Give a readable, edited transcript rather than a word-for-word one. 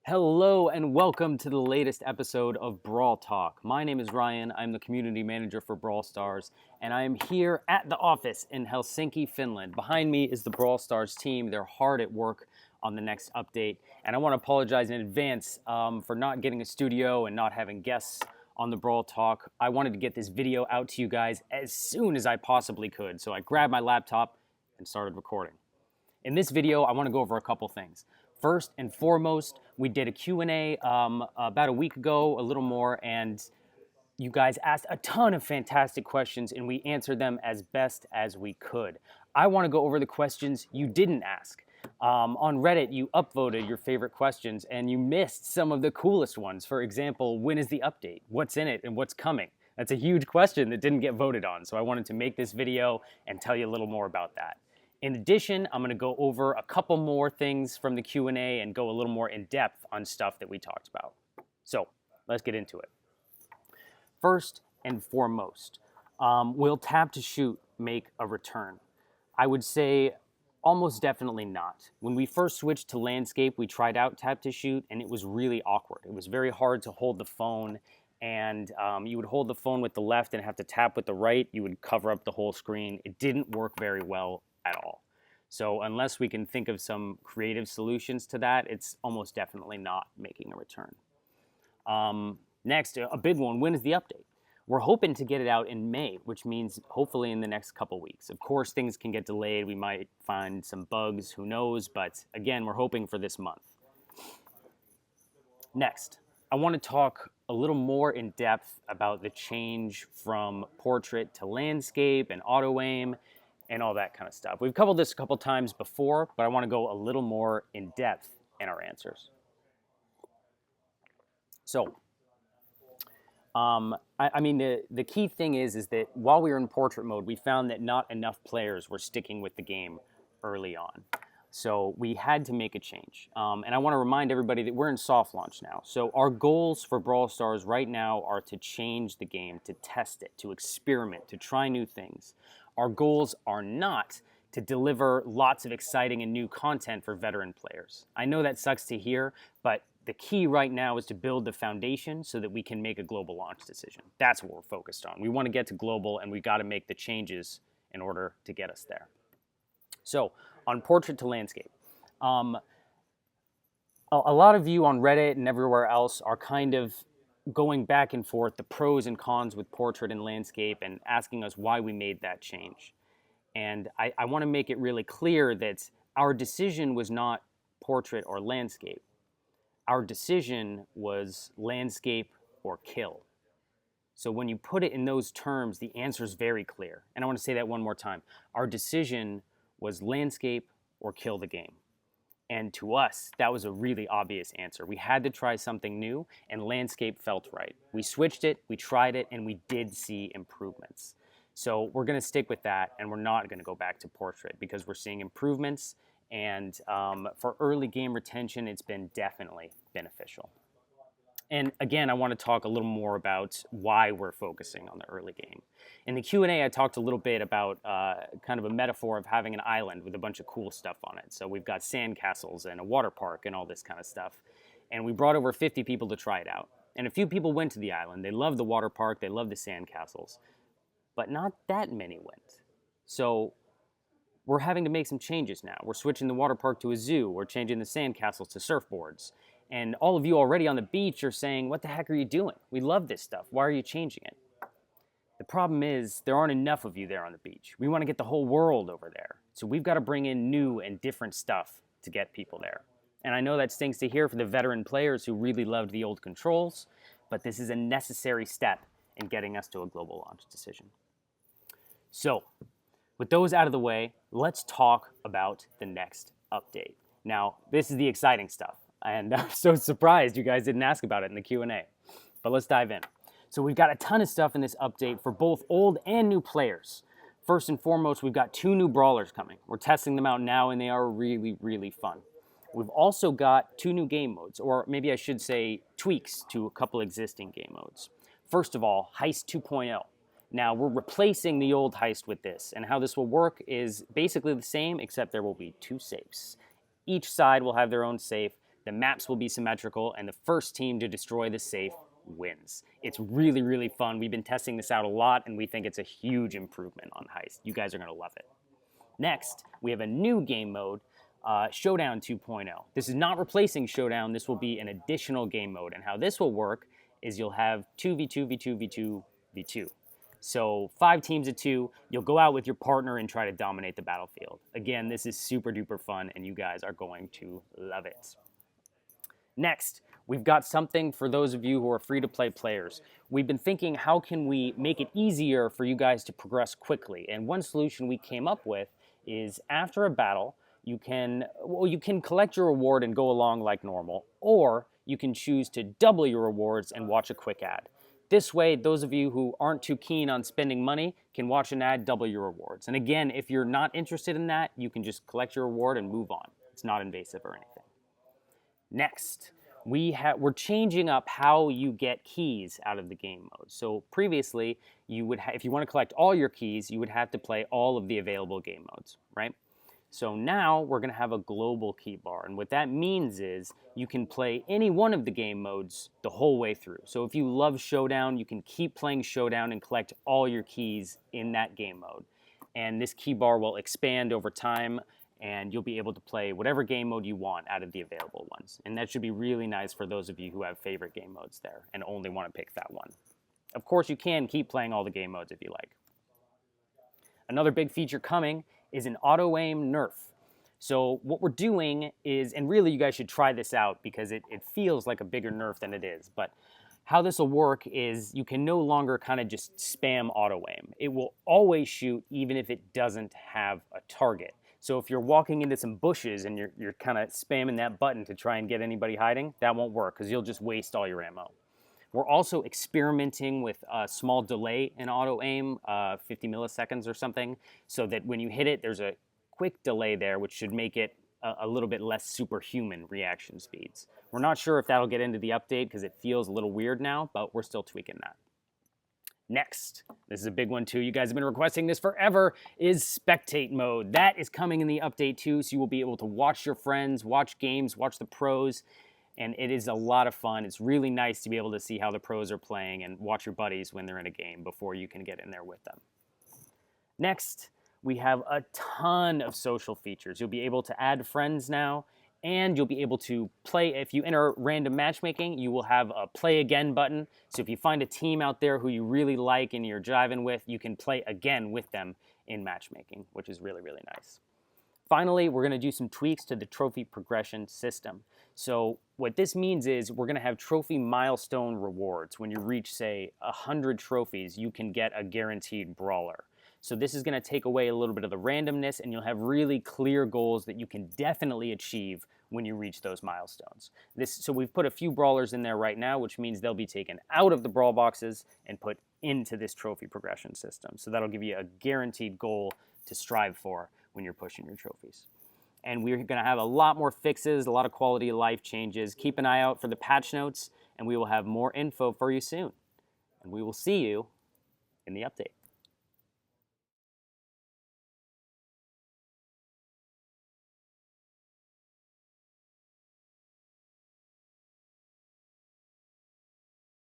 Hello and welcome to the latest episode of Brawl Talk. My name is Ryan. I'm the community manager for Brawl Stars, and I am here at the office in Helsinki, Finland. Behind me is the Brawl Stars team. They're hard at work on the next update, and I want to apologize in advance for not getting a studio and not having guests on the Brawl Talk. I wanted to get this video out to you guys as soon as I possibly could, so I grabbed my laptop and started recording. In this video, I want to go over a couple things. First and foremost, we did a Q&A about a week ago, a little more, and you guys asked a ton of fantastic questions, and we answered them as best as we could. I want to go over the questions you didn't ask. On Reddit, you upvoted your favorite questions, and you missed some of the coolest ones. For example, when is the update? What's in it, and what's coming? That's a huge question that didn't get voted on, so I wanted to make this video and tell you a little more about that. In addition, I'm going to go over a couple more things from the Q&A and go a little more in depth on stuff that we talked about. So let's get into it. First and foremost, will tap to shoot make a return? I would say almost definitely not. When we first switched to landscape, we tried out tap to shoot and it was really awkward. It was very hard to hold the phone, and you would hold the phone with the left and have to tap with the right. You would cover up the whole screen. It didn't work very well at all. So unless we can think of some creative solutions to that, it's almost definitely not making a return. Next, a big one, when is the update? We're hoping to get it out in May, which means hopefully in the next couple weeks. Of course, things can get delayed. We might find some bugs, who knows? But again, we're hoping for this month. Next, I want to talk a little more in depth about the change from portrait to landscape and auto aim and all that kind of stuff. We've covered this a couple times before, but I want to go a little more in depth in our answers. So, the key thing is that while we were in portrait mode, we found that not enough players were sticking with the game early on. So we had to make a change. And I want to remind everybody that we're in soft launch now. So our goals for Brawl Stars right now are to change the game, to test it, to experiment, to try new things. Our goals are not to deliver lots of exciting and new content for veteran players. I know that sucks to hear, but the key right now is to build the foundation so that we can make a global launch decision. That's what we're focused on. We want to get to global, and we've got to make the changes in order to get us there. So, on portrait to landscape. A lot of you on Reddit and everywhere else are kind of going back and forth, the pros and cons with portrait and landscape, and asking us why we made that change. And I want to make it really clear that our decision was not portrait or landscape. Our decision was landscape or kill. So when you put it in those terms, the answer is very clear. And I want to say that one more time. Our decision was landscape or kill the game. And to us, that was a really obvious answer. We had to try something new, and landscape felt right. We switched it, we tried it, and we did see improvements. So we're going to stick with that, and we're not going to go back to portrait because we're seeing improvements, and for early game retention, it's been definitely beneficial. And again, I want to talk a little more about why we're focusing on the early game. In the Q&A, I talked a little bit about kind of a metaphor of having an island with a bunch of cool stuff on it. So we've got sand castles and a water park and all this kind of stuff. And we brought over 50 people to try it out. And a few people went to the island. They loved the water park. They loved the sand castles. But not that many went. So we're having to make some changes now. We're switching the water park to a zoo. We're changing the sand castles to surfboards. And all of you already on the beach are saying, what the heck are you doing? We love this stuff. Why are you changing it? The problem is there aren't enough of you there on the beach. We want to get the whole world over there. So we've got to bring in new and different stuff to get people there. And I know that stinks to hear for the veteran players who really loved the old controls, but this is a necessary step in getting us to a global launch decision. So with those out of the way, let's talk about the next update. Now, this is the exciting stuff. And I'm so surprised you guys didn't ask about it in the Q&A. But let's dive in. So we've got a ton of stuff in this update for both old and new players. First and foremost, we've got 2 new brawlers coming. We're testing them out now, and they are really, really fun. We've also got 2 new game modes, or maybe I should say tweaks to a couple existing game modes. First of all, Heist 2.0. Now, we're replacing the old Heist with this, and how this will work is basically the same, except there will be 2 safes. Each side will have their own safe. the maps will be symmetrical, and the first team to destroy the safe wins. It's really, really fun. We've been testing this out a lot, and we think it's a huge improvement on Heist. You guys are going to love it. Next, we have a new game mode, Showdown 2.0. This is not replacing Showdown. This will be an additional game mode. And how this will work is you'll have 2v2, v2, v2, v2. So 5 teams of 2, you'll go out with your partner and try to dominate the battlefield. Again, this is super duper fun, and you guys are going to love it. Next, we've got something for those of you who are free-to-play players. We've been thinking, how can we make it easier for you guys to progress quickly? And one solution we came up with is after a battle, you can collect your reward and go along like normal, or you can choose to double your rewards and watch a quick ad. This way, those of you who aren't too keen on spending money can watch an ad, double your rewards. And again, if you're not interested in that, you can just collect your reward and move on. It's not invasive or anything. Next, we're changing up how you get keys out of the game mode. So previously, if you want to collect all your keys, you would have to play all of the available game modes, right? So now we're going to have a global key bar. And what that means is you can play any one of the game modes the whole way through. So if you love Showdown, you can keep playing Showdown and collect all your keys in that game mode. And this key bar will expand over time, and you'll be able to play whatever game mode you want out of the available ones. And that should be really nice for those of you who have favorite game modes there and only want to pick that one. Of course, you can keep playing all the game modes if you like. Another big feature coming is an auto-aim nerf. So what we're doing is, and really you guys should try this out because it feels like a bigger nerf than it is, but how this will work is you can no longer kind of just spam auto-aim. It will always shoot even if it doesn't have a target. So if you're walking into some bushes and you're kind of spamming that button to try and get anybody hiding, that won't work because you'll just waste all your ammo. We're also experimenting with a small delay in auto-aim, 50 milliseconds or something, so that when you hit it, there's a quick delay there, which should make it a little bit less superhuman reaction speeds. We're not sure if that'll get into the update because it feels a little weird now, but we're still tweaking that. Next, this is a big one too, you guys have been requesting this forever, is spectate mode. That is coming in the update too, so you will be able to watch your friends, watch games, watch the pros, and it is a lot of fun. It's really nice to be able to see how the pros are playing and watch your buddies when they're in a game before you can get in there with them. Next, we have a ton of social features. You'll be able to add friends now, and you'll be able to play. If you enter random matchmaking, you will have a play again button. So if you find a team out there who you really like and you're jiving with, you can play again with them in matchmaking, which is really, really nice. Finally, we're going to do some tweaks to the trophy progression system. So what this means is we're going to have trophy milestone rewards. When you reach, say, 100 trophies, you can get a guaranteed brawler. So this is going to take away a little bit of the randomness, and you'll have really clear goals that you can definitely achieve when you reach those milestones. So we've put a few brawlers in there right now, which means they'll be taken out of the brawl boxes and put into this trophy progression system. So that'll give you a guaranteed goal to strive for when you're pushing your trophies. And we're going to have a lot more fixes, a lot of quality of life changes. Keep an eye out for the patch notes, and we will have more info for you soon. And we will see you in the update.